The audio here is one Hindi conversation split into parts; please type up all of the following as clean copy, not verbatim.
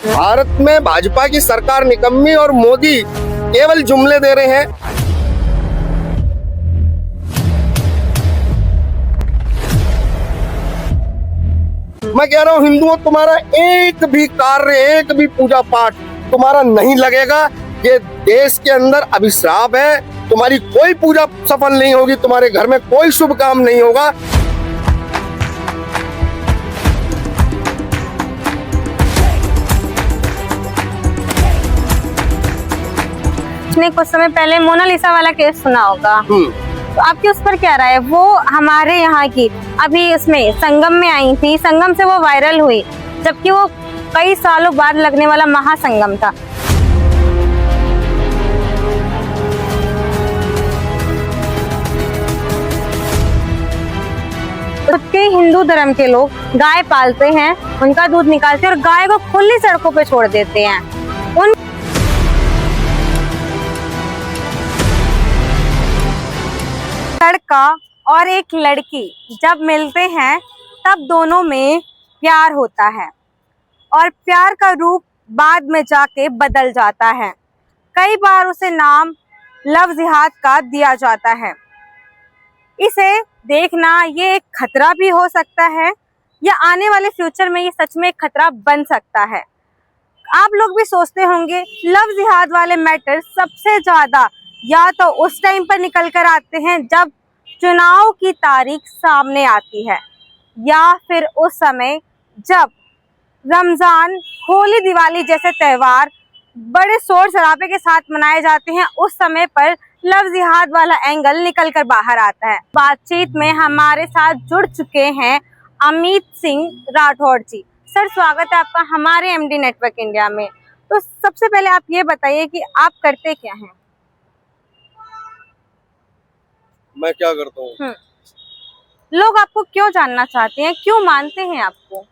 भारत में भाजपा की सरकार निकम्मी और मोदी केवल जुमले दे रहे हैं। मैं कह रहा हूं हिंदुओं, तुम्हारा एक भी कार्य, एक भी पूजा पाठ तुम्हारा नहीं लगेगा। ये देश के अंदर अभिश्राप है। तुम्हारी कोई पूजा सफल नहीं होगी, तुम्हारे घर में कोई शुभ काम नहीं होगा। आपने कुछ समय पहले मोनालिसा वाला केस सुना होगा, तो आपकी उस पर क्या राय है? वो हमारे यहाँ की अभी उसमें संगम में आई थी, संगम से वो वायरल हुई, जबकि वो कई सालों बाद लगने वाला महासंगम था। खुद के हिंदू धर्म के लोग गाय पालते हैं, उनका दूध निकालते हैं और गाय को खुली सड़कों पे छोड़ देते हैं। उन लड़का और एक लड़की जब मिलते हैं तब दोनों में प्यार होता है और प्यार का रूप बाद में जाके बदल जाता है। कई बार उसे नाम लव जिहाद का दिया जाता है। इसे देखना ये एक खतरा भी हो सकता है या आने वाले फ्यूचर में ये सच में एक खतरा बन सकता है। आप लोग भी सोचते होंगे लव जिहाद वाले मैटर सबसे ज्यादा या तो उस टाइम पर निकल कर आते हैं जब चुनाव की तारीख सामने आती है, या फिर उस समय जब रमजान, होली, दिवाली जैसे त्योहार बड़े शोर शराबे के साथ मनाए जाते हैं। उस समय पर लव जिहाद वाला एंगल निकल कर बाहर आता है। बातचीत में हमारे साथ जुड़ चुके हैं अमित सिंह राठौड़ जी। सर, स्वागत है आपका हमारे एमडी नेटवर्क इंडिया में। तो सबसे पहले आप ये बताइए कि आप करते क्या हैं? मैं क्या करता हूँ? लोग आपको क्यों जानना चाहते हैं, क्यों मानते हैं आपको?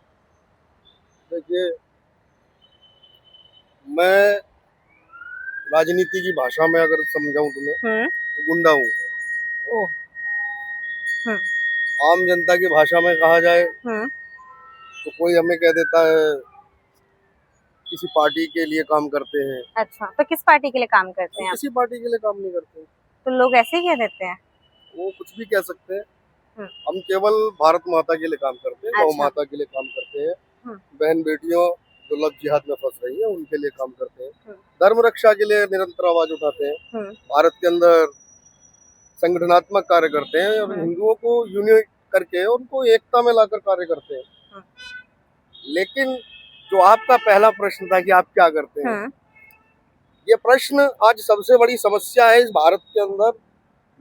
देखिए, मैं राजनीति की भाषा में अगर समझाऊं तुम्हें तो गुंडा हूँ। ओह। आम जनता की भाषा में कहा जाए तो कोई हमें कह देता है किसी पार्टी के लिए काम करते हैं। अच्छा, तो किस पार्टी के लिए काम करते हैं आप? किसी पार्टी के लिए काम नहीं करते। तो लोग ऐसे ही कह देते हैं? वो कुछ भी कह सकते हैं। हम केवल भारत माता के लिए काम करते हैं, गौ माता के लिए काम करते हैं। बहन बेटियों जो लव जिहाद में फंस रही है उनके लिए काम करते हैं। धर्म रक्षा के लिए निरंतर आवाज उठाते हैं। भारत के अंदर संगठनात्मक कार्य करते हैं और हिंदुओं को यूनिट करके उनको एकता में लाकर कार्य करते हैं। लेकिन जो आपका पहला प्रश्न था कि आप क्या करते हैं, ये प्रश्न आज सबसे बड़ी समस्या है इस भारत के अंदर।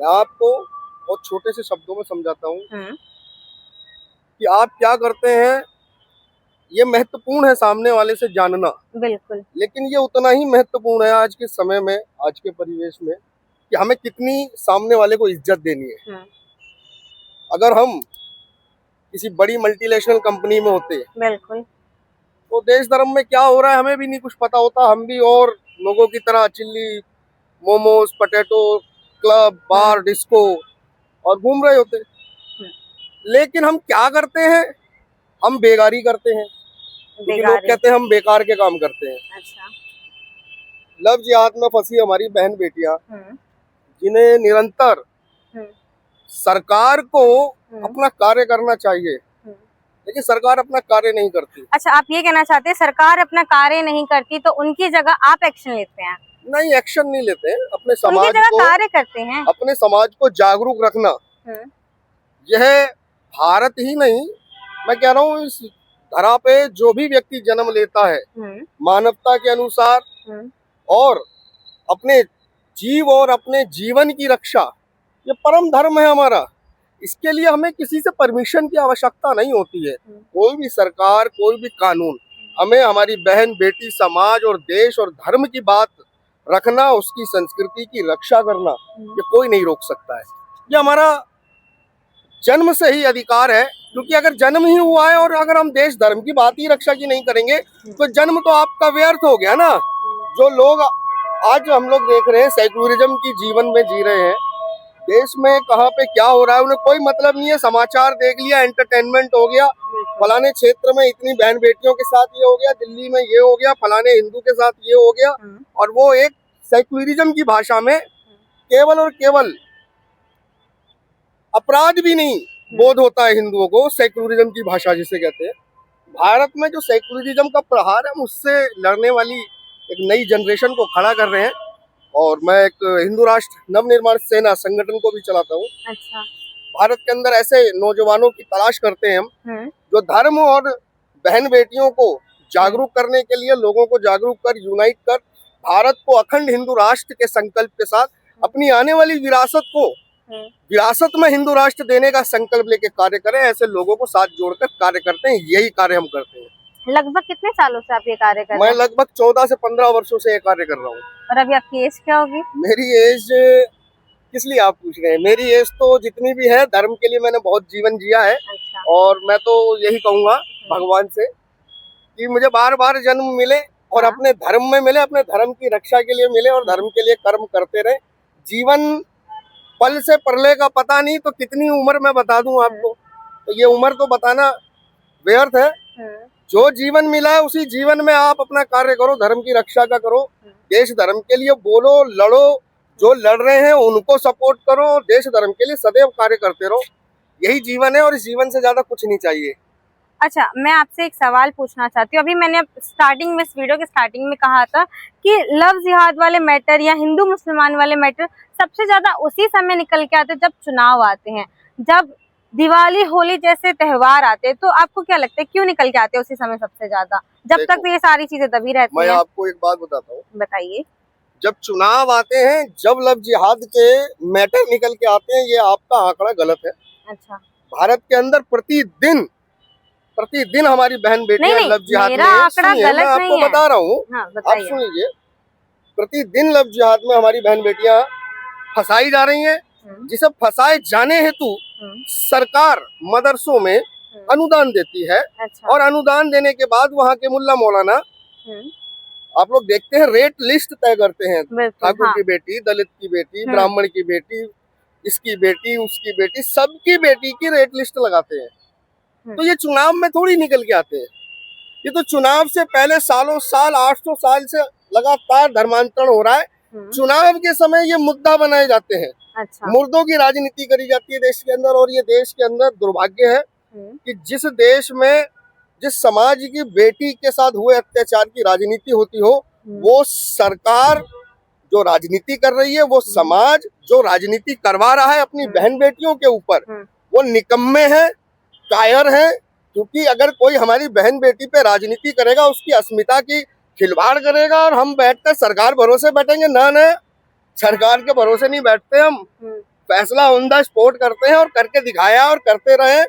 मैं आपको बहुत छोटे से शब्दों में समझाता हूँ कि आप क्या करते हैं। ये महत्वपूर्ण है सामने वाले से जानना, बिल्कुल, लेकिन ये उतना ही महत्वपूर्ण है आज के समय में, आज के परिवेश में, कि हमें कितनी सामने वाले को इज्जत देनी है। अगर हम किसी बड़ी मल्टीनेशनल कंपनी में होते, बिल्कुल, तो देश धर्म में क्या हो रहा है हमें भी नहीं कुछ पता होता। हम भी और लोगों की तरह चिल्ली, मोमोज, पटेटो, क्लब, बार, डिस्को और घूम रहे होते। लेकिन हम क्या करते हैं, हम बेगारी करते हैं। लोग कहते हैं हम बेकार के काम करते हैं। अच्छा। लव जिहाद में फंसी हमारी बहन बेटियां, जिन्हें निरंतर सरकार को अपना कार्य करना चाहिए, लेकिन सरकार अपना कार्य नहीं करती। अच्छा, आप ये कहना चाहते हैं सरकार अपना कार्य नहीं करती तो उनकी जगह आप एक्शन लेते हैं? नहीं, एक्शन नहीं लेते हैं। अपने समाज उनकी जगह को कार्य करते हैं। अपने समाज को जागरूक रखना, यह भारत ही नहीं, मैं कह रहा हूँ इस धरा पे जो भी व्यक्ति जन्म लेता है मानवता के अनुसार और अपने जीव और अपने जीवन की रक्षा, ये परम धर्म है हमारा। इसके लिए हमें किसी से परमिशन की आवश्यकता नहीं होती है। कोई भी सरकार, कोई भी कानून, हमें हमारी बहन बेटी, समाज और देश और धर्म की बात रखना, उसकी संस्कृति की रक्षा करना, ये कोई नहीं रोक सकता है। ये हमारा जन्म से ही अधिकार है, क्योंकि अगर जन्म ही हुआ है और अगर हम देश धर्म की बात ही रक्षा की नहीं करेंगे तो जन्म तो आपका व्यर्थ हो गया ना। जो लोग आज हम लोग देख रहे हैं सेक्युलरिज्म की जीवन में जी रहे हैं, देश में कहाँ पे क्या हो रहा है उन्हें कोई मतलब नहीं है। समाचार देख लिया, एंटरटेनमेंट हो गया, फलाने क्षेत्र में इतनी बहन बेटियों के साथ ये हो गया, दिल्ली में ये हो गया, फलाने हिंदू के साथ ये हो गया। और वो एक सेक्युलरिज्म की भाषा में केवल और केवल अपराध भी नहीं बोध होता है हिंदुओं को, सेक्युलरिज्म की भाषा जिसे कहते हैं। भारत में जो सेक्युलरिज्म का प्रहार है उससे लड़ने वाली एक नई जनरेशन को खड़ा कर रहे हैं। और मैं एक हिंदू राष्ट्र नवनिर्माण सेना संगठन को भी चलाता हूँ। अच्छा। भारत के अंदर ऐसे नौजवानों की तलाश करते हैं हम जो धर्म और बहन बेटियों को जागरूक करने के लिए, लोगों को जागरूक कर, यूनाइट कर, भारत को अखंड हिंदू राष्ट्र के संकल्प के साथ अपनी आने वाली विरासत में हिंदू राष्ट्र देने का संकल्प लेके कार्य करें। ऐसे लोगों को साथ जोड़कर कार्य करते हैं, यही कार्य हम करते हैं। लगभग कितने सालों से आप ये कार्य कर रहे हैं? मैं लगभग 14 से 15 वर्षों से ये कार्य कर रहा हूँ। और अभी आपकी एज क्या होगी? मेरी एज किस लिए आप पूछ रहे हैं? मेरी एज तो जितनी भी है, धर्म के लिए मैंने बहुत जीवन जिया है। अच्छा। और मैं तो यही कहूंगा भगवान से कि मुझे बार बार जन्म मिले और अपने धर्म में मिले, अपने धर्म की रक्षा के लिए मिले और धर्म के लिए कर्म करते रहे। जीवन पल से परले का पता नहीं, तो कितनी उम्र मैं बता दूं आपको, तो ये उम्र तो बताना व्यर्थ है। जो जीवन मिला है उसी जीवन में आप अपना कार्य करो, धर्म की रक्षा का करो, देश धर्म के लिए बोलो, लड़ो, जो लड़ रहे हैं उनको सपोर्ट करो, देश धर्म के लिए सदैव कार्य करते रहो। यही जीवन है और इस जीवन से ज्यादा कुछ नहीं चाहिए। अच्छा, मैं आपसे एक सवाल पूछना चाहती हूँ। अभी मैंने स्टार्टिंग में, इस वीडियो के स्टार्टिंग में कहा था कि लव जिहाद वाले मैटर या हिंदू मुसलमान वाले मैटर सबसे ज्यादा उसी समय निकल के आते जब चुनाव आते हैं, जब दिवाली होली जैसे त्योहार आते हैं। तो आपको क्या लगता है क्यों निकल के आते हैं उसी समय सबसे ज्यादा? जब तक तो ये सारी चीजें दबी रहती मैं हैं। आपको एक बात बताता हूँ, बताइए। जब चुनाव आते हैं, जब लव जिहाद के मैटर निकल के आते हैं, ये आपका आंकड़ा गलत है। अच्छा। भारत के अंदर प्रतिदिन हमारी बहन बेटियां लव जिहाद में, मैं आपको बता रहा हूँ, आप सुन लीजिए, प्रतिदिन लव जिहाद में हमारी बहन बेटियां फंसाई जा रही हैं, जिसे फंसाए जाने हेतु सरकार मदरसों में अनुदान देती है। अच्छा। और अनुदान देने के बाद वहाँ के मुल्ला मौलाना, आप लोग देखते हैं, रेट लिस्ट तय करते हैं। ठाकुर की बेटी, दलित की बेटी, ब्राह्मण की बेटी, इसकी बेटी, उसकी बेटी, सबकी बेटी की रेट लिस्ट लगाते हैं। तो ये चुनाव में थोड़ी निकल के आते हैं, ये तो चुनाव से पहले सालों साल, 800 साल से लगातार धर्मांतरण हो रहा है। चुनाव के समय ये मुद्दा बनाए जाते हैं। अच्छा। मुर्दों की राजनीति करी जाती है देश के अंदर। और ये देश के अंदर दुर्भाग्य है कि जिस देश में, जिस समाज की बेटी के साथ हुए अत्याचार की राजनीति होती हो, वो सरकार जो राजनीति कर रही है, वो समाज जो राजनीति करवा रहा है अपनी बहन बेटियों के ऊपर, वो निकम्मे हैं, कायर है। क्योंकि अगर कोई हमारी बहन बेटी पे राजनीति करेगा, उसकी अस्मिता की खिलवाड़ करेगा, और हम बैठकर सरकार भरोसे बैठेंगे, ना, सरकार के भरोसे नहीं बैठते हम। फैसला ऑन द स्पॉट करते हैं और करके दिखाया और करते रहे।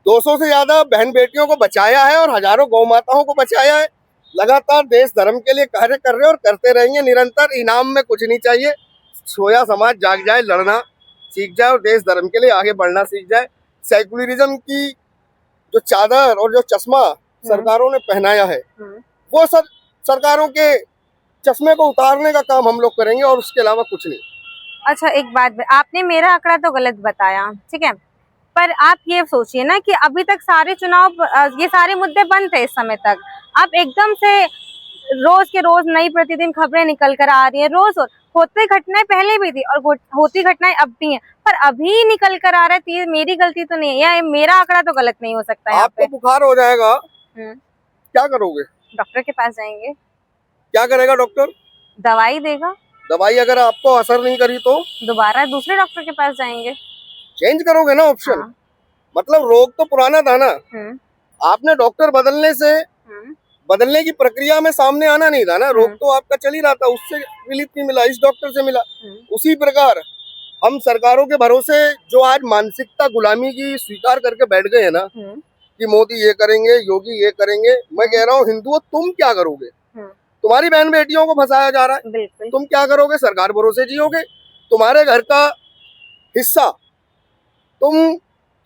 200 से ज्यादा बहन बेटियों को बचाया है और हजारों गौ माताओं को बचाया है। लगातार देश धर्म के लिए कार्य कर रहे हैं और करते रहेंगे निरंतर। इनाम में कुछ नहीं चाहिए, सोया समाज जाग जाए, लड़ना सीख जाए और देश धर्म के लिए आगे बढ़ना सीख जाए। सेक्युलरिज्म की जो चादर और जो चश्मा सरकारों ने पहनाया है, वो सब सरकारों के चश्मे को उतारने का काम हम लोग करेंगे और उसके अलावा कुछ नहीं। अच्छा, एक बात, आपने मेरा आंकड़ा तो गलत बताया, ठीक है, पर आप ये सोचिए ना कि अभी तक सारे चुनाव, ये सारे मुद्दे बंद थे इस समय तक। आप एकदम से रोज के रोज नई प्रतिदिन खबरें निकल कर आ रही है, रोज होती घटनाएं पहले भी थी और होती घटनाएं अब भी हैं, पर अभी निकल कर आ रहा है। तो मेरी गलती तो नहीं है या मेरा आंकड़ा तो गलत नहीं हो सकता है? आपको बुखार हो जाएगा, क्या करोगे? डॉक्टर के पास जाएंगे। क्या करेगा डॉक्टर? दवाई देगा। दवाई अगर आपको असर नहीं करी तो दोबारा दूसरे डॉक्टर के पास जाएंगे। चेंज करोगे ना ऑप्शन। मतलब रोग तो पुराना था ना, आपने डॉक्टर बदलने की प्रक्रिया में सामने आना नहीं था ना। रोग तो आपका चल ही रहा था, उससे रिलीफ नहीं मिला, इस डॉक्टर से मिला। उसी प्रकार हम सरकारों के भरोसे जो आज मानसिकता गुलामी की स्वीकार करके बैठ गए हैं ना, कि मोदी ये करेंगे, योगी ये करेंगे, मैं कह रहा हूँ हिंदुओं, तुम क्या करोगे? तुम्हारी बहन बेटियों को फंसाया जा रहा है, तुम क्या करोगे? सरकार भरोसे जियोगे? तुम्हारे घर का हिस्सा, तुम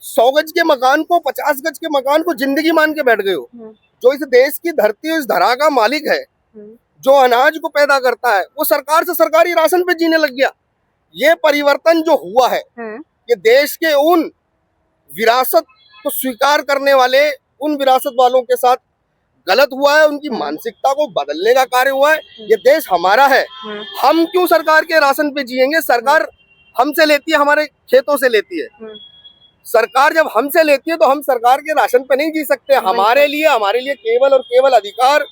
100 गज के मकान को, 50 गज के मकान को जिंदगी मान के बैठ गए हो। जो इस देश की धरती, इस धरा का मालिक है, जो अनाज को पैदा करता है, वो सरकार से सरकारी राशन पे जीने लग गया। ये परिवर्तन जो हुआ है, ये देश के उन विरासत को स्वीकार करने वाले, उन विरासत वालों के साथ गलत हुआ है, उनकी मानसिकता को बदलने का कार्य हुआ है। ये देश हमारा है, हम क्यों सरकार के राशन पे जिएंगे? सरकार हमसे लेती है, हमारे खेतों से लेती है। सरकार जब हमसे लेती है तो हम सरकार के राशन पे नहीं जी सकते। हमारे लिए केवल और केवल अधिकार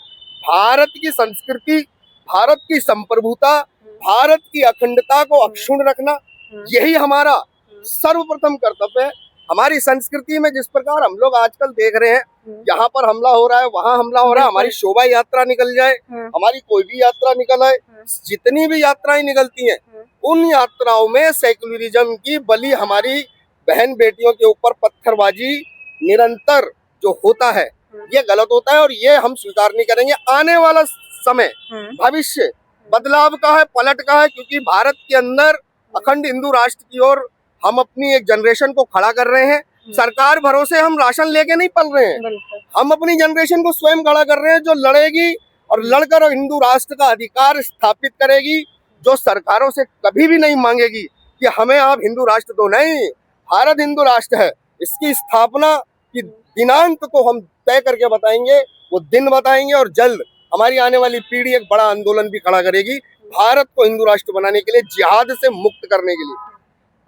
भारत की संस्कृति, भारत की संप्रभुता, भारत की अखंडता को अक्षुण्ण रखना, यही हमारा सर्वप्रथम कर्तव्य है। हमारी संस्कृति में जिस प्रकार हम लोग आजकल देख रहे हैं, यहाँ पर हमला हो रहा है, वहाँ हमला हो रहा है, हमारी शोभा यात्रा निकल जाए, हमारी कोई भी यात्रा निकल आए, जितनी भी यात्राएं निकलती हैं, उन यात्राओं में सेक्युलरिज्म की बलि हमारी बहन बेटियों के ऊपर पत्थरबाजी निरंतर जो होता है, ये गलत होता है और ये हम स्वीकार नहीं करेंगे। आने वाला समय भविष्य बदलाव का है, पलट का है, क्योंकि भारत के अंदर अखंड हिंदू राष्ट्र की ओर हम अपनी एक जनरेशन को खड़ा कर रहे हैं। सरकार भरोसे हम राशन लेके नहीं पल रहे हैं, हम अपनी जनरेशन को स्वयं खड़ा कर रहे हैं, जो लड़ेगी और लड़कर हिंदू राष्ट्र का अधिकार स्थापित करेगी, जो सरकारों से कभी भी नहीं मांगेगी कि हमें आप हिंदू राष्ट्र दो। नहीं, भारत हिंदू राष्ट्र है, इसकी स्थापना की दिनांक को हम तय करके बताएंगे, वो दिन बताएंगे और जल्द हमारी आने वाली पीढ़ी एक बड़ा आंदोलन भी खड़ा करेगी भारत को हिंदू राष्ट्र बनाने के लिए, जिहाद से मुक्त करने के लिए।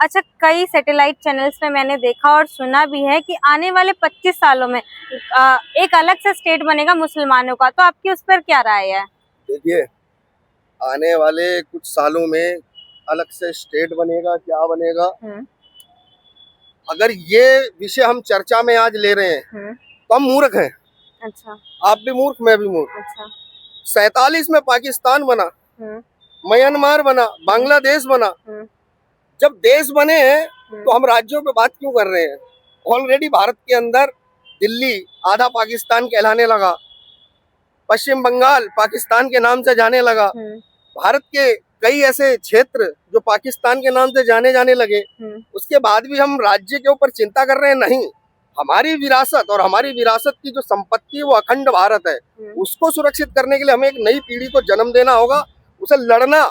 अच्छा, कई सैटेलाइट चैनल्स में मैंने देखा और सुना भी है कि आने वाले 25 सालों में एक अलग से स्टेट बनेगा मुसलमानों का, तो आपकी उस पर क्या राय है? देखिए, आने वाले कुछ सालों में अलग से स्टेट बनेगा, क्या बनेगा, अगर ये विषय हम चर्चा में आज ले रहे हैं तो हम मूर्ख हैं। अच्छा, आप भी मूर्ख, मैं भी मूर्ख। अच्छा, 47 में पाकिस्तान बना, म्यांमार बना, बांग्लादेश बना। जब देश बने हैं तो हम राज्यों पे बात क्यों कर रहे हैं? ऑलरेडी भारत के अंदर दिल्ली आधा पाकिस्तान कहलाने लगा, पश्चिम बंगाल पाकिस्तान के नाम से जाने लगा, भारत के कई ऐसे क्षेत्र जो पाकिस्तान के नाम से जाने लगे। उसके बाद भी हम राज्य के ऊपर चिंता कर रहे हैं? नहीं, हमारी विरासत और हमारी विरासत की जो संपत्ति वो अखंड भारत है, उसको सुरक्षित करने के लिए हमें एक नई पीढ़ी को जन्म देना होगा, उसे लड़ना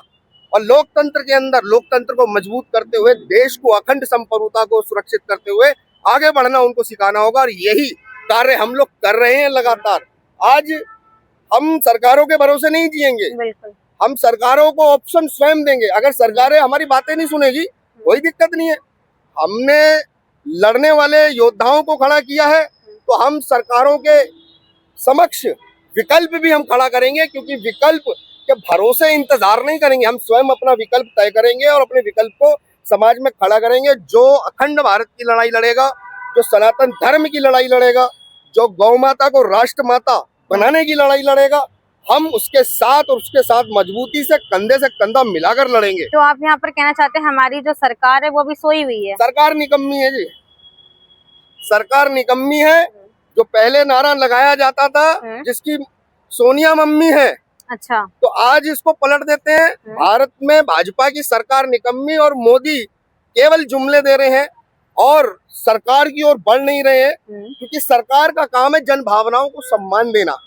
और लोकतंत्र के अंदर लोकतंत्र को मजबूत करते हुए, देश को अखंड संप्रभुता को सुरक्षित करते हुए आगे बढ़ना उनको सिखाना होगा। और यही कार्य हम लोग कर रहे हैं लगातार। आज हम सरकारों के भरोसे नहीं जिएंगे, हम सरकारों को ऑप्शन स्वयं देंगे। अगर सरकारें हमारी बातें नहीं सुनेगी, कोई दिक्कत नहीं है। हमने लड़ने वाले योद्धाओं को खड़ा किया है, तो हम सरकारों के समक्ष विकल्प भी हम खड़ा करेंगे, क्योंकि विकल्प के भरोसे इंतजार नहीं करेंगे, हम स्वयं अपना विकल्प तय करेंगे और अपने विकल्प को समाज में खड़ा करेंगे। जो अखंड भारत की लड़ाई लड़ेगा, जो सनातन धर्म की लड़ाई लड़ेगा, जो गौ माता को राष्ट्र माता बनाने की लड़ाई लड़ेगा, हम उसके साथ और उसके साथ मजबूती से कंधा मिलाकर लड़ेंगे। तो आप यहाँ पर कहना चाहते हैं हमारी जो सरकार है वो भी सोई हुई है? सरकार निकम्मी है जी, सरकार निकम्मी है। जो पहले नारा लगाया जाता था जिसकी सोनिया मम्मी है, अच्छा, तो आज इसको पलट देते हैं। भारत में भाजपा की सरकार निकम्मी और मोदी केवल जुमले दे रहे हैं और सरकार की ओर बढ़ नहीं रहे हैं, क्योंकि सरकार का काम है जन भावनाओं को सम्मान देना।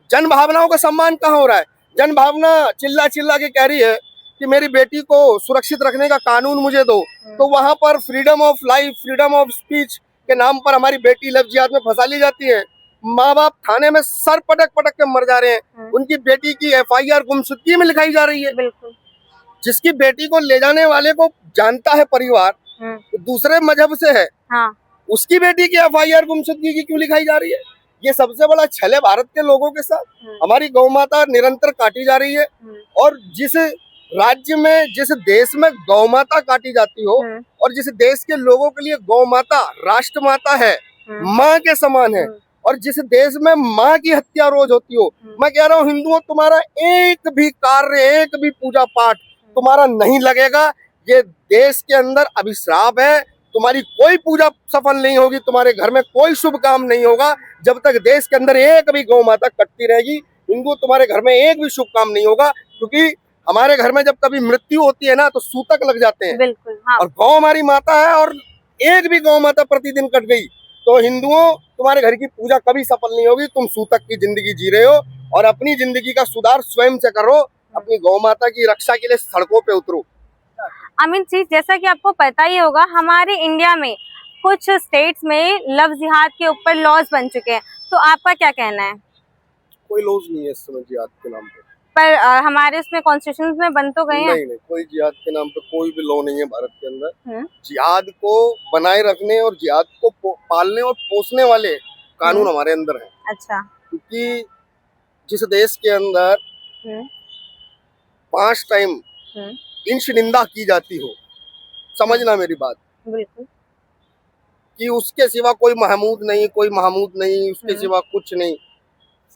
जन भावनाओं का सम्मान कहाँ हो रहा है? जन भावना चिल्ला चिल्ला के कह रही है कि मेरी बेटी को सुरक्षित रखने का कानून मुझे दो, तो वहां पर freedom of life, freedom of speech के नाम पर हमारी बेटी लफ्जियात में फंसा ली जाती है। माँ बाप थाने में सर पटक पटक के मर जा रहे हैं, उनकी बेटी की FIR गुमशुदगी में लिखाई जा रही है। बिल्कुल। जिसकी बेटी को ले जाने वाले को जानता है परिवार, तो दूसरे मजहब से है, हाँ। उसकी बेटी की FIR गुमशुदगी की क्यों लिखाई जा रही है? ये सबसे बड़ा छल है भारत के लोगों के साथ। हमारी गौ माता निरंतर काटी जा रही है, और जिस राज्य में, जिस देश में गौ माता काटी जाती हो और जिस देश के लोगों के लिए गौ माता राष्ट्र माता है, माँ के समान है, और जिस देश में माँ की हत्या रोज होती हो, मैं कह रहा हूँ हिंदुओं, तुम्हारा एक भी कार्य, एक भी पूजा पाठ तुम्हारा नहीं लगेगा। ये देश के अंदर अभिश्राप है, तुम्हारी कोई पूजा सफल नहीं होगी, तुम्हारे घर में कोई शुभ काम नहीं होगा जब तक देश के अंदर एक भी गौ माता कटती रहेगी। हिंदू, तुम्हारे घर में एक भी शुभ काम नहीं होगा, क्योंकि हमारे घर में जब कभी मृत्यु होती है ना, तो सूतक लग जाते हैं। बिल्कुल, हाँ। और गौ हमारी माता है, और एक भी गौ माता प्रतिदिन कट गई तो हिंदुओं, तुम्हारे घर की पूजा कभी सफल नहीं होगी। तुम सूतक की जिंदगी जी रहे हो, और अपनी जिंदगी का सुधार स्वयं से करो, अपनी गौ माता की रक्षा के लिए सड़कों पे उतरो। अमित जी, जैसा कि आपको पता ही होगा, हमारे इंडिया में कुछ स्टेट्स में लव जिहाद के ऊपर लॉज बन चुके हैं, तो आपका क्या कहना है? कोई लॉज नहीं है इस समय जिहाद के नाम पे। पर हमारे उसमें कॉन्स्टिट्यूशन में बन तो गए हैं। नहीं, कोई जिहाद के नाम पे कोई भी लॉ नहीं है भारत के अंदर। जिहाद को बनाए रखने और जिहाद को पालने और पोसने वाले कानून हमारे अंदर है। अच्छा। क्योंकि जिस देश के अंदर 5 टाइम इंच निंदा की जाती हो, समझना मेरी बात, बिल्कुल, कि उसके सिवा कोई महमूद नहीं, कोई महमूद नहीं, उसके सिवा कुछ नहीं,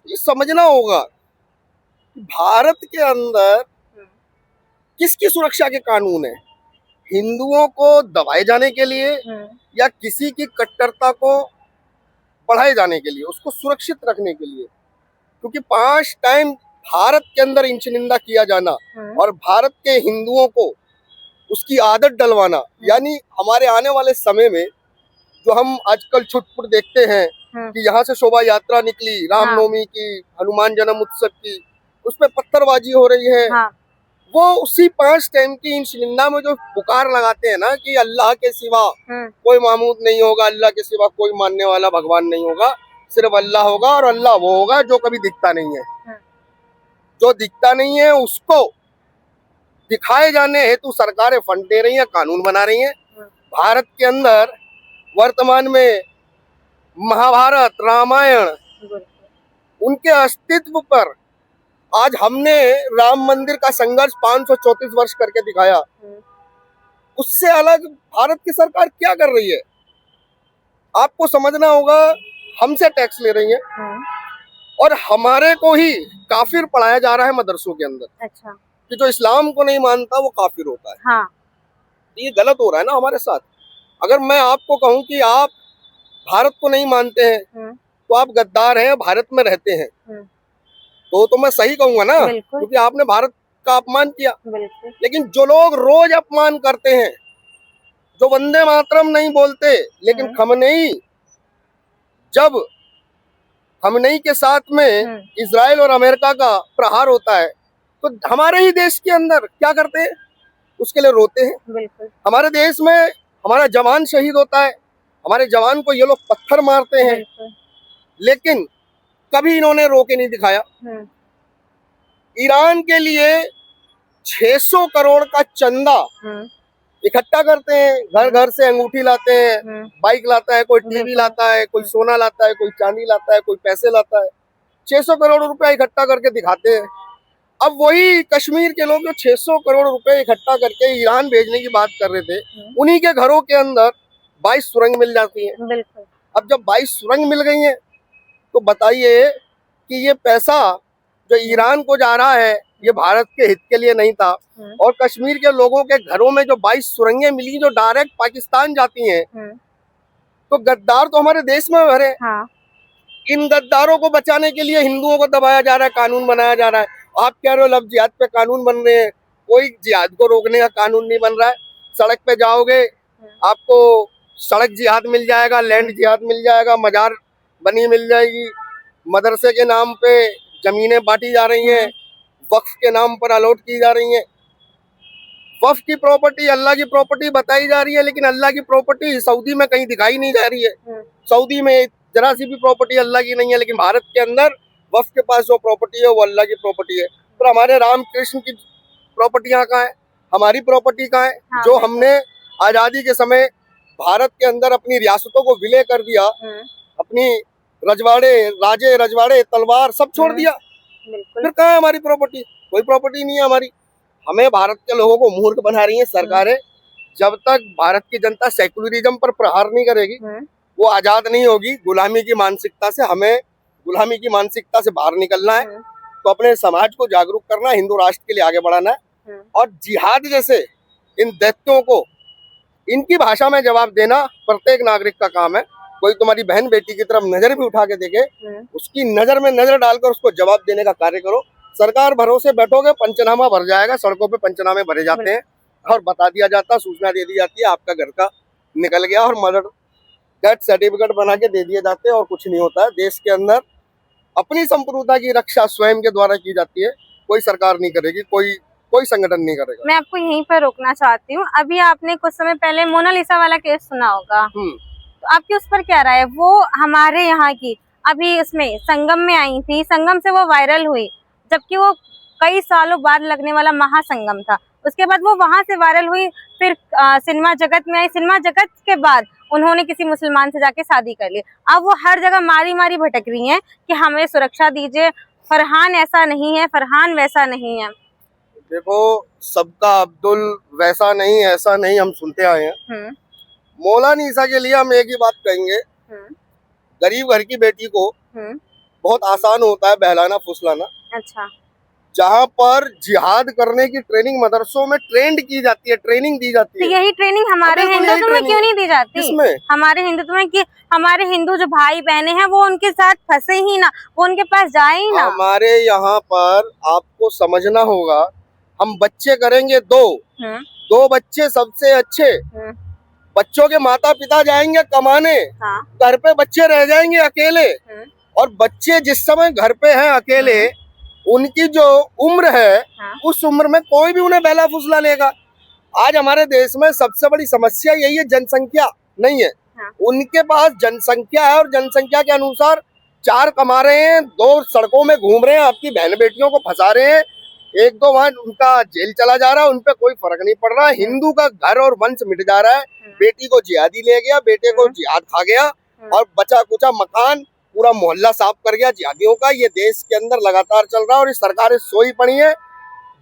ये समझना होगा कि भारत के अंदर किसकी सुरक्षा के कानून है? हिंदुओं को दबाए जाने के लिए या किसी की कट्टरता को बढ़ाए जाने के लिए, उसको सुरक्षित रखने के लिए? क्योंकि 5 टाइम भारत के अंदर इंच निंदा किया जाना और भारत के हिंदुओं को उसकी आदत डलवाना, यानी हमारे आने वाले समय में जो हम आजकल छुटपुट देखते हैं कि यहाँ से शोभा यात्रा निकली रामनवमी की, हनुमान जन्म उत्सव की, उसमें पत्थरबाजी हो रही है। वो उसी 5 टाइम की इंच निंदा में जो पुकार लगाते हैं ना कि अल्लाह के सिवा कोई मामूद नहीं होगा, अल्लाह के सिवा कोई मानने वाला भगवान नहीं होगा, सिर्फ अल्लाह होगा और अल्लाह वो होगा जो कभी दिखता नहीं है। जो दिखता नहीं है उसको दिखाए जाने हेतु सरकारें फंड दे रही हैं, कानून बना रही हैं। भारत के अंदर वर्तमान में महाभारत, रामायण, उनके अस्तित्व पर आज हमने राम मंदिर का संघर्ष 534 वर्ष करके दिखाया। उससे अलग भारत की सरकार क्या कर रही है? आपको समझना होगा, हमसे टैक्स ले रही है और हमारे को ही काफिर पढ़ाया जा रहा है मदरसों के अंदर। अच्छा। कि जो इस्लाम को नहीं मानता वो काफिर होता है। हाँ। ये गलत हो रहा है ना हमारे साथ। अगर मैं आपको कहूं कि आप भारत को नहीं मानते हैं तो आप गद्दार हैं, भारत में रहते हैं, तो मैं सही कहूंगा ना, क्योंकि आपने भारत का अपमान किया। लेकिन जो लोग रोज अपमान करते हैं, जो वंदे मातरम नहीं बोलते, लेकिन खमनेई, जब खमनेई के साथ में इजराइल और अमेरिका का प्रहार होता है तो हमारे ही देश के अंदर क्या करते हैं? उसके लिए रोते हैं। हमारे देश में हमारा जवान शहीद होता है, हमारे जवान को ये लोग पत्थर मारते हैं, लेकिन कभी इन्होंने रो के नहीं दिखाया। ईरान के लिए 600 करोड़ का चंदा इकट्ठा करते हैं, घर घर से अंगूठी लाते हैं, बाइक लाता है, कोई टीवी लाता है, कोई सोना लाता है, कोई चांदी लाता है, कोई पैसे लाता है, 600 करोड़ रुपया इकट्ठा करके दिखाते हैं। अब वही कश्मीर के लोग जो 600 करोड़ रुपए इकट्ठा करके ईरान भेजने की बात कर रहे थे, उन्हीं के घरों के अंदर 22 सुरंग मिल जाती है। अब जब 22 सुरंग मिल गई हैं, तो बताइए कि ये पैसा जो ईरान को जा रहा है ये भारत के हित के लिए नहीं था, और कश्मीर के लोगों के घरों में जो 22 सुरंगें मिली जो डायरेक्ट पाकिस्तान जाती हैं, तो गद्दार तो हमारे देश में भरे। हाँ। इन गद्दारों को बचाने के लिए हिंदुओं को दबाया जा रहा है, कानून बनाया जा रहा है। आप कह रहे हो लव जिहाद पे कानून बन रहे हैं, कोई जिहाद को रोकने का कानून नहीं बन रहा है। सड़क पे जाओगे आपको सड़क जिहाद मिल जाएगा, लैंड जिहाद मिल जाएगा, मजार बनी मिल जाएगी, मदरसे के नाम पे जमीनें बांटी जा रही हैं, वक्फ के नाम पर अलॉट की जा रही हैं। वक्फ की प्रॉपर्टी अल्लाह की प्रॉपर्टी बताई जा रही है, लेकिन अल्लाह की प्रॉपर्टी सऊदी में कहीं दिखाई नहीं जा रही है। सऊदी में जरा सी भी प्रॉपर्टी अल्लाह की नहीं है, लेकिन भारत के अंदर वक्फ के पास जो प्रॉपर्टी है वो अल्लाह की प्रॉपर्टी है। तो हमारे रामकृष्ण की प्रॉपर्टियां कहाँ है? हमारी प्रॉपर्टी कहाँ है? हाँ, जो हमने आजादी के समय भारत के अंदर अपनी रियासतों को विलय कर दिया, अपनी रजवाड़े, राजे रजवाड़े, तलवार सब छोड़ दिया, फिर कहाँ है हमारी प्रॉपर्टी? कोई प्रॉपर्टी नहीं है हमारी। हमें भारत के लोगों को मूर्ख बना रही है सरकारें। जब तक भारत की जनता सेकुलरिज्म पर प्रहार नहीं करेगी, वो आजाद नहीं होगी। गुलामी की मानसिकता से हमें गुलामी की मानसिकता से बाहर निकलना है, तो अपने समाज को जागरूक करना, हिंदू राष्ट्र के लिए आगे बढ़ाना है, और जिहाद जैसे इन दैत्यों को इनकी भाषा में जवाब देना प्रत्येक नागरिक का काम है। कोई तुम्हारी बहन बेटी की तरफ नजर भी उठा के देखे, उसकी नजर में नजर डालकर उसको जवाब देने का कार्य करो। सरकार भरोसे बैठोगे, पंचनामा भर जाएगा, सड़कों पे पंचनामे भरे जाते हैं और बता दिया जाता, सूचना दे दी जाती है आपका घर का निकल गया, और मर्डर डेथ सर्टिफिकेट बना के दे दिए जाते हैं, और कुछ नहीं होता है। देश के अंदर अपनी संप्रभुता की रक्षा स्वयं के द्वारा की जाती है, कोई सरकार नहीं करेगी, कोई कोई संगठन नहीं करेगा। मैं आपको यहीं पर रोकना चाहती हूँ। अभी आपने कुछ समय पहले मोनालिसा वाला केस सुना होगा, तो आपकी उस पर क्या राय है? वो हमारे यहाँ की अभी इसमें संगम में आई थी, संगम से वो वायरल हुई, जबकि वो कई सालों बाद लगने वाला महासंगम था। उसके बाद वो वहां से वायरल हुई, फिर सिनेमा जगत में आई। सिनेमा जगत के बाद उन्होंने किसी मुसलमान से जाके शादी कर ली। अब वो हर जगह मारी मारी भटक रही हैं कि हमें सुरक्षा दीजिए, फरहान ऐसा नहीं है, फरहान वैसा नहीं है। देखो, सबका अब्दुल वैसा नहीं ऐसा नहीं हम सुनते आए हैं। मौलाना के लिए हम एक ही बात कहेंगे, गरीब घर की बेटी को बहुत आसान होता है बहलाना फुसलाना। अच्छा। जहाँ पर जिहाद करने की ट्रेनिंग मदरसों में ट्रेंड की जाती है, ट्रेनिंग दी जाती है। तो यही ट्रेनिंग हमारे हिंदुत्व में क्यों नहीं दी जाती? किसमें? हमारे हिंदुत्व में कि हमारे हिंदू जो भाई बहने हैं वो उनके साथ फंसे ही ना, वो उनके पास जाए ही ना। हमारे यहाँ पर आपको समझना होगा, हम बच्चे करेंगे दो बच्चे सबसे अच्छे। बच्चों के माता पिता जाएंगे कमाने, घर पे बच्चे रह जाएंगे अकेले। और बच्चे जिस समय घर पे हैं अकेले, उनकी जो उम्र है उस उम्र में कोई भी उन्हें बहला फुसला लेगा। आज हमारे देश में सबसे बड़ी समस्या यही है, जनसंख्या नहीं है। उनके पास जनसंख्या है और जनसंख्या के अनुसार 4 कमा रहे हैं, 2 सड़कों में घूम रहे हैं, आपकी बहन बेटियों को फंसा रहे हैं, 1-2 वहां उनका जेल चला जा रहा है, उनपे कोई फर्क नहीं पड़ रहा है। हिंदू का घर और वंश मिट जा रहा है। बेटी को जिहादी ले गया, बेटे को जिहाद खा गया, और बचा कुचा मकान पूरा मोहल्ला साफ कर गया जिहादियों का। ये देश के अंदर लगातार चल रहा है और ये सरकारें सोई पड़ी है।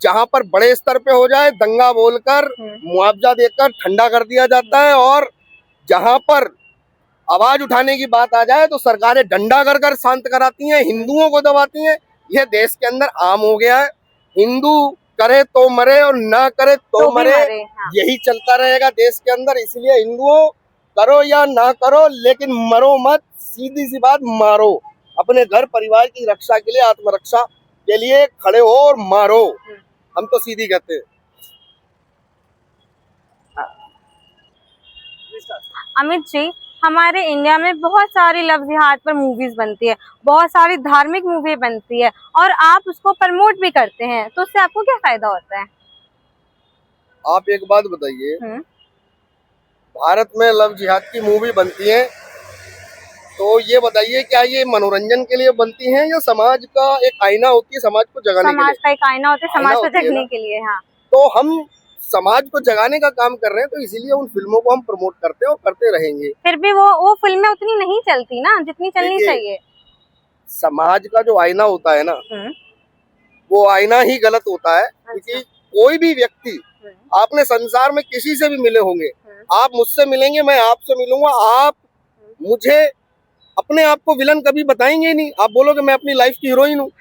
जहां पर बड़े स्तर पे हो जाए, दंगा बोलकर मुआवजा देकर ठंडा कर दिया जाता है, और जहां पर आवाज उठाने की बात आ जाए तो सरकारें डंडा कर कर शांत कराती हैं, हिंदुओं को दबाती हैं। यह देश के अंदर आम हो गया है। हिंदू करे तो मरे और ना करे तो मरे, यही चलता रहेगा देश के अंदर। इसलिए हिंदुओं, करो या ना करो लेकिन मरो मत, सीधी सी बात, मारो। अपने घर परिवार की रक्षा के लिए, आत्मरक्षा के लिए खड़े हो और मारो। हम तो सीधी कहते हैं। अमित जी, हमारे इंडिया में बहुत सारी लव जिहाद पर मूवीज बनती है, बहुत सारी धार्मिक मूवी बनती है, और आप उसको प्रमोट भी करते हैं, तो उससे आपको क्या फायदा होता है? आप एक बात बताइए, भारत में लव जिहाद की मूवी बनती है, तो ये बताइए क्या ये मनोरंजन के लिए बनती हैं या समाज का एक आईना होती है, समाज को जगाने के लिए? समाज का एक आईना होता है, समाज को जगने के लिए। हाँ, तो हम समाज को जगाने का काम कर रहे हैं, तो इसीलिए उन फिल्मों को हम प्रमोट करते हैं और करते रहेंगे। फिर भी वो फिल्में उतनी नहीं चलती ना जितनी चलनी चाहिए। समाज का जो आईना होता है ना, वो आईना ही गलत होता है। क्योंकि कोई भी व्यक्ति, आपने संसार में किसी से भी मिले होंगे, आप मुझसे मिलेंगे, मैं आपसे मिलूंगा, आप मुझे अपने आप को विलन कभी बताएंगे नहीं। आप बोलोगे मैं अपनी लाइफ की हीरोइन हूँ,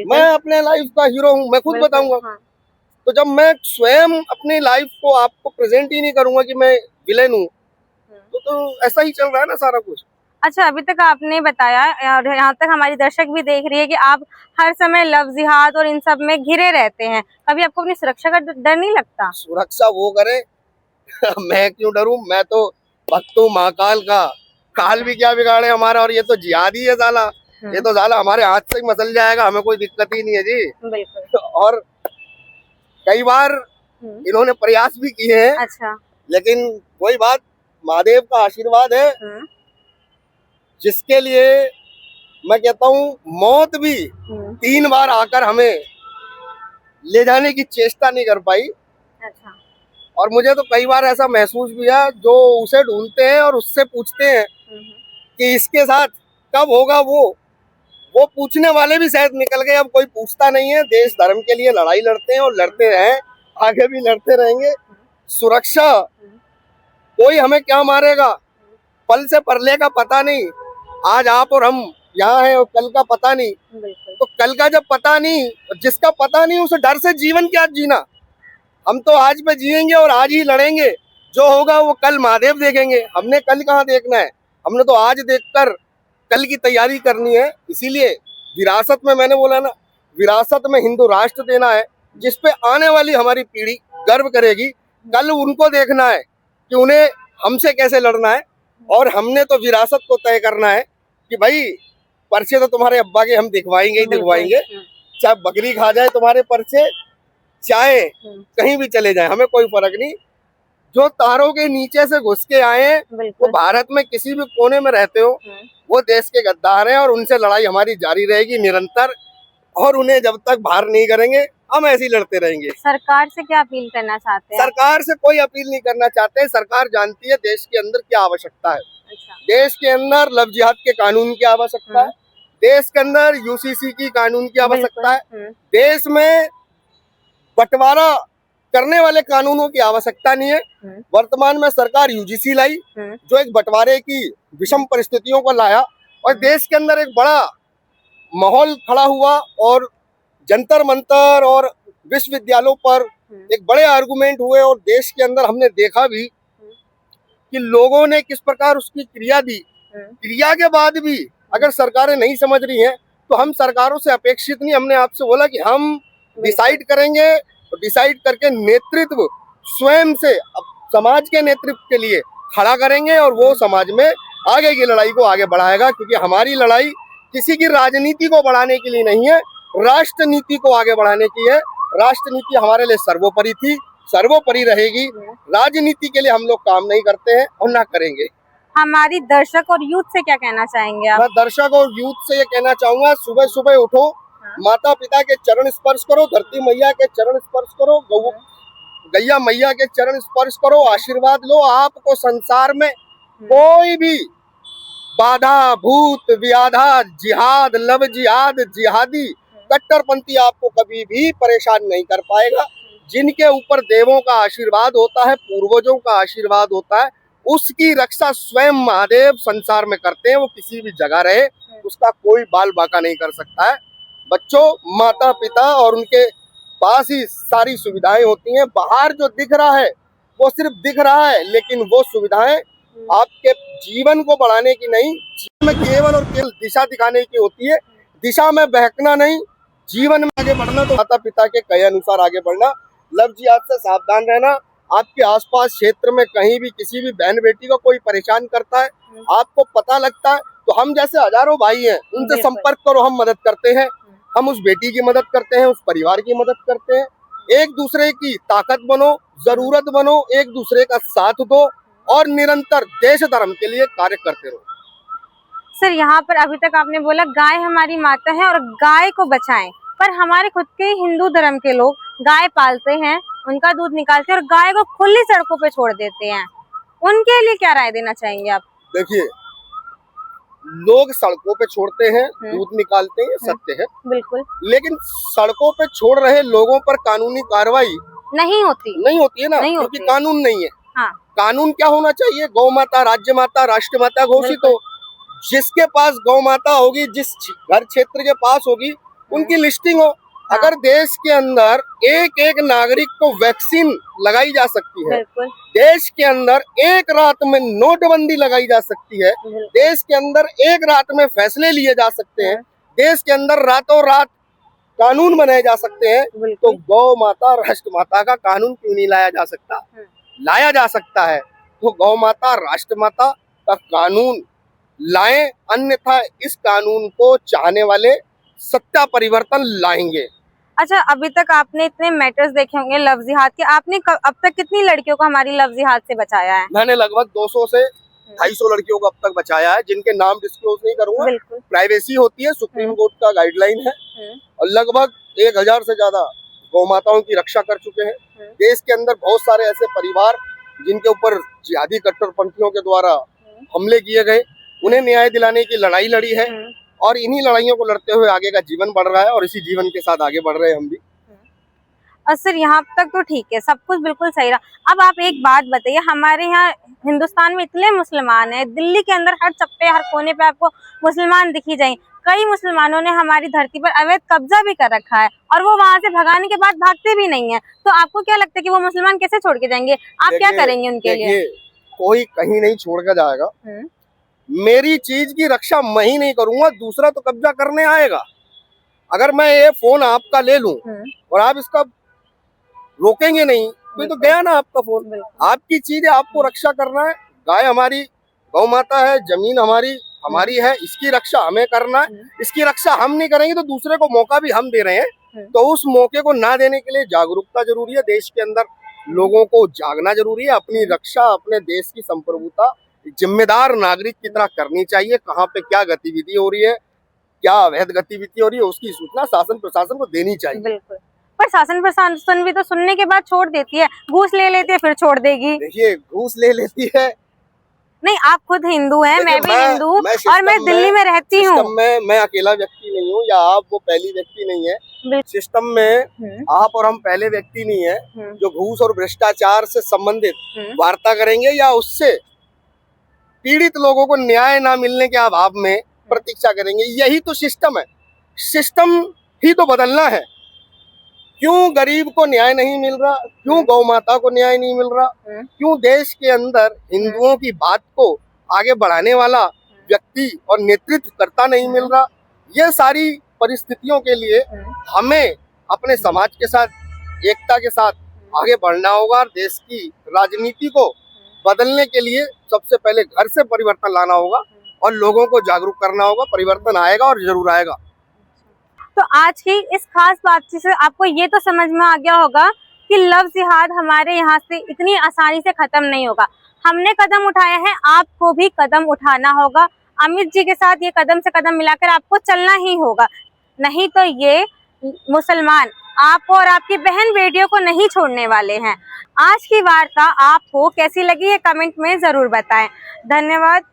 मैं अपने लाइफ का हीरो हूँ, मैं खुद बताऊंगा। तो जब मैं स्वयं अपनी लाइफ को आपको प्रेजेंट ही नहीं करूंगा कि मैं विलेन हूँ, तो ऐसा ही चल रहा है ना सारा कुछ। अच्छा, अभी तक आपने बताया और यहाँ तक हमारी दर्शक भी देख रही है कि आप हर समय लव जिहाद और इन सब में घिरे रहते हैं, कभी आपको अपनी सुरक्षा का डर नहीं लगता? सुरक्षा वो करे मैं क्यों डरूं? मैं तो भक्त हूँ महाकाल का, काल भी क्या बिगाड़े हमारा। और ये तो जिहादी है साला, ये तो साला हमारे हाथ से ही मसल जाएगा, हमें कोई दिक्कत ही नहीं है जी। बिल्कुल। और कई बार इन्होंने प्रयास भी किए हैं। अच्छा। लेकिन वही बात, महादेव का आशीर्वाद है, जिसके लिए मैं कहता हूँ मौत भी 3 बार आकर हमें ले जाने की चेष्टा नहीं कर पाई। अच्छा। और मुझे तो कई बार ऐसा महसूस भी है, जो उसे ढूंढते हैं और उससे पूछते हैं कि इसके साथ कब होगा वो पूछने वाले भी शायद निकल गए। अब कोई पूछता नहीं है। देश धर्म के लिए लड़ाई लड़ते हैं और लड़ते हैं, आगे भी लड़ते रहेंगे। सुरक्षा, कोई हमें क्या मारेगा, पल से परले का पता नहीं। आज आप और हम यहाँ हैं और कल का पता नहीं। तो कल का जब पता नहीं, जिसका पता नहीं, उसे डर से जीवन क्या जीना। हम तो आज पे जिएंगे और आज ही लड़ेंगे। जो होगा वो कल महादेव देखेंगे। हमने कल कहाँ देखना है, हमने तो आज देखकर कल की तैयारी करनी है। इसीलिए विरासत में, मैंने बोला ना, विरासत में हिंदू राष्ट्र देना है, जिसपे आने वाली हमारी पीढ़ी गर्व करेगी। कल उनको देखना है कि उन्हें हमसे कैसे लड़ना है, और हमने तो विरासत को तय करना है कि भाई पर्चे तो तुम्हारे अब्बा के हम दिखवाएंगे ही दिखवाएंगे। चाहे बकरी खा जाए तुम्हारे पर्चे, चाहे कहीं भी चले जाएं, हमें कोई फर्क नहीं। जो तारों के नीचे से घुस के आए हैं वो भारत में किसी भी कोने में रहते हो, वो देश के गद्दार हैं और उनसे लड़ाई हमारी जारी रहेगी निरंतर। और उन्हें जब तक बाहर नहीं करेंगे हम ऐसे ही लड़ते रहेंगे। सरकार से क्या अपील करना चाहते हैं? सरकार से कोई अपील नहीं करना चाहते। सरकार जानती है देश के अंदर क्या आवश्यकता है। अच्छा। देश के अंदर लव जिहाद के कानून की आवश्यकता है, देश के अंदर यूसीसी की कानून की आवश्यकता है, देश में बंटवारा करने वाले कानूनों की आवश्यकता नहीं है। वर्तमान में सरकार यूजीसी लाई जो एक बंटवारे की विषम परिस्थितियों को लाया और देश के अंदर एक बड़ा माहौल खड़ा हुआ और जंतर मंतर और विश्वविद्यालयों पर एक बड़े आर्गुमेंट हुए और देश के अंदर हमने देखा भी कि लोगों ने किस प्रकार उसकी क्रिया दी। क्रिया के बाद भी अगर सरकारें नहीं समझ रही हैं तो हम सरकारों से अपेक्षित नहीं, हमने आपसे बोला कि हम डिसाइड करेंगे और डिसाइड करके नेतृत्व स्वयं से समाज के नेतृत्व के लिए खड़ा करेंगे और वो समाज में आगे की लड़ाई को आगे बढ़ाएगा। क्योंकि हमारी लड़ाई किसी की राजनीति को बढ़ाने के लिए नहीं है, राष्ट्र नीति को आगे बढ़ाने की है। राष्ट्र नीति हमारे लिए सर्वोपरि थी, सर्वोपरि रहेगी। राजनीति के लिए हम लोग काम नहीं करते हैं और ना करेंगे। हमारी दर्शक और यूथ से क्या कहना चाहेंगे आप? मैं दर्शक और यूथ से ये कहना चाहूंगा, सुबह सुबह उठो, माता पिता के चरण स्पर्श करो, धरती मैया के चरण स्पर्श करो, गैया मैया के चरण स्पर्श करो, आशीर्वाद लो। आपको संसार में कोई भी बाधा भूत व्याधा जिहाद लव जिहाद जिहादी कट्टरपंथी आपको कभी भी परेशान नहीं कर पाएगा। जिनके ऊपर देवों का आशीर्वाद होता है, पूर्वजों का आशीर्वाद होता है, उसकी रक्षा स्वयं महादेव संसार में करते हैं। वो किसी भी जगह रहे, उसका कोई बाल बाका नहीं कर सकता है। बच्चों, माता पिता और उनके पास ही सारी सुविधाएं होती हैं। बाहर जो दिख रहा है वो सिर्फ दिख रहा है, लेकिन वो सुविधाएं आपके जीवन को बढ़ाने की नहीं, जीवन में केवल और केवल दिशा दिखाने की होती है। दिशा में बहकना नहीं, जीवन में आगे बढ़ना। तो माता पिता के कहे अनुसार आगे बढ़ना, लव जिहाद से सावधान रहना। आपके आसपास क्षेत्र में कहीं भी किसी भी बहन बेटी को कोई परेशान करता है, आपको पता लगता है, तो हम जैसे हजारों भाई हैं, उनसे संपर्क करो, हम मदद करते हैं। हम उस बेटी की मदद करते हैं, उस परिवार की मदद करते हैं। एक दूसरे की ताकत बनो, जरूरत बनो, एक दूसरे का साथ दो और निरंतर देश धर्म के लिए कार्य करते रहो। सर, यहाँ पर अभी तक आपने बोला गाय हमारी माता है और गाय को बचाएं, पर हमारे खुद के हिंदू धर्म के लोग गाय पालते हैं, उनका दूध निकालते हैं और गाय को खुली सड़कों पे छोड़ देते हैं। उनके लिए क्या राय देना चाहेंगे आप? देखिए, लोग सड़कों पे छोड़ते हैं, दूध निकालते हैं, सत्य है, बिल्कुल, लेकिन सड़कों पे छोड़ रहे लोगों पर कानूनी कार्रवाई नहीं होती है ना, क्योंकि कानून नहीं है। हाँ। कानून क्या होना चाहिए? गौ माता, राज्य माता, राष्ट्र माता घोषित हो। जिसके पास गौ माता होगी, जिस घर क्षेत्र के पास होगी, उनकी लिस्टिंग हो। हाँ। अगर देश के अंदर एक एक नागरिक को वैक्सीन लगाई जा सकती है, देश के अंदर एक रात में नोटबंदी लगाई जा सकती है, देश के अंदर एक रात में फैसले लिए जा सकते हैं, देश के अंदर रातों रात कानून बनाए जा सकते हैं, तो गौ माता राष्ट्र माता का कानून क्यों नहीं लाया जा सकता? लाया जा सकता है। तो गौ माता राष्ट्र माता का कानून लाएं, अन्यथा इस कानून को चाहने वाले सत्ता परिवर्तन लाएंगे। अच्छा, अभी तक आपने इतने मैटर्स देखे होंगे लव जिहाद के, आपने अब तक कितनी लड़कियों को हमारी लव जिहाद से बचाया है? मैंने लगभग 200 से 250 लड़कियों को अब तक बचाया है, जिनके नाम डिस्क्लोज नहीं करूंगा, प्राइवेसी होती है, सुप्रीम कोर्ट का गाइडलाइन है। और लगभग 1000 से ज्यादा गौ माताओं की रक्षा कर चुके हैं। देश के अंदर बहुत सारे ऐसे परिवार जिनके ऊपर जिहादी कट्टरपंथियों के द्वारा हमले किए गए, उन्हें न्याय दिलाने की लड़ाई लड़ी है और इन्हीं लड़ाइयों को लड़ते हुए आगे का जीवन बढ़ रहा है और इसी जीवन के साथ आगे बढ़ रहे हैं हम भी। सर, यहाँ तक तो ठीक है, सब कुछ बिल्कुल सही रहा। अब आप एक बात बताइए, हमारे यहाँ हिंदुस्तान में इतने मुसलमान हैं, दिल्ली के अंदर हर चप्पे हर कोने पे आपको मुसलमान दिखी जाए। कई मुसलमानों ने हमारी धरती पर अवैध कब्जा भी कर रखा है और वो वहाँ से भगाने के बाद भागते भी नहीं है। तो आपको क्या लगता है कि वो मुसलमान कैसे छोड़ के जाएंगे? आप क्या करेंगे उनके लिए? कोई कहीं नहीं छोड़ कर जाएगा। मेरी चीज की रक्षा मैं ही नहीं करूंगा, दूसरा तो कब्जा करने आएगा। अगर मैं ये फोन आपका ले लूं और आप इसका रोकेंगे नहीं, तो गया ना आपका फोन। आपकी चीज है, आपको रक्षा करना है। गाय हमारी, गौ माता है, जमीन हमारी है, इसकी रक्षा हमें करना है। इसकी रक्षा हम नहीं करेंगे तो दूसरे को मौका भी हम दे रहे हैं तो उस मौके को ना देने के लिए जागरूकता जरूरी है। देश के अंदर लोगों को जागना जरूरी है। अपनी रक्षा अपने देश की संप्रभुता जिम्मेदार नागरिक की तरह करनी चाहिए। कहाँ पे क्या गतिविधि हो रही है, क्या अवैध गतिविधि हो रही है, उसकी सूचना शासन प्रशासन को देनी चाहिए। बिल्कुल, पर शासन प्रशासन भी तो सुनने के बाद छोड़ देती है, घूस ले लेती है फिर छोड़ देगी। देखिए, घूस ले लेती है। नहीं, आप खुद हिंदू हैं, मैं भी हिंदू और मैं दिल्ली में रहती हूँ। मैं अकेला व्यक्ति नहीं हूँ, या आप वो पहली व्यक्ति नहीं है। सिस्टम में आप और हम पहले व्यक्ति नहीं है जो घूस और भ्रष्टाचार से संबंधित वार्ता करेंगे या उससे पीड़ित लोगों को न्याय ना मिलने के अभाव में प्रतीक्षा करेंगे। यही तो सिस्टम है। सिस्टम ही तो बदलना है। क्यों गरीब को न्याय नहीं मिल रहा, क्यों गौ माता को न्याय नहीं मिल रहा, क्यों देश के अंदर हिंदुओं की बात को आगे बढ़ाने वाला व्यक्ति और नेतृत्व करता नहीं मिल रहा। ये सारी परिस्थितियों के लिए हमें अपने समाज के साथ, एकता के साथ आगे बढ़ना होगा और देश की राजनीति को बदलने के लिए सबसे पहले घर से परिवर्तन लाना होगा और लोगों को जागरूक करना होगा। परिवर्तन आएगा और जरूर आएगा। तो आज की इस खास बातचीत से आपको ये तो समझ में आ गया होगा कि लव जिहाद हमारे यहाँ से इतनी आसानी से खत्म नहीं होगा। हमने कदम उठाया है, आपको भी कदम उठाना होगा। अमित जी के साथ ये कदम से कदम मिलाकर आपको चलना ही होगा, नहीं तो ये मुसलमान आपको और आपकी बहन बेटियों को नहीं छोड़ने वाले हैं। आज की वार्ता आपको कैसी लगी ये कमेंट में जरूर बताएं। धन्यवाद।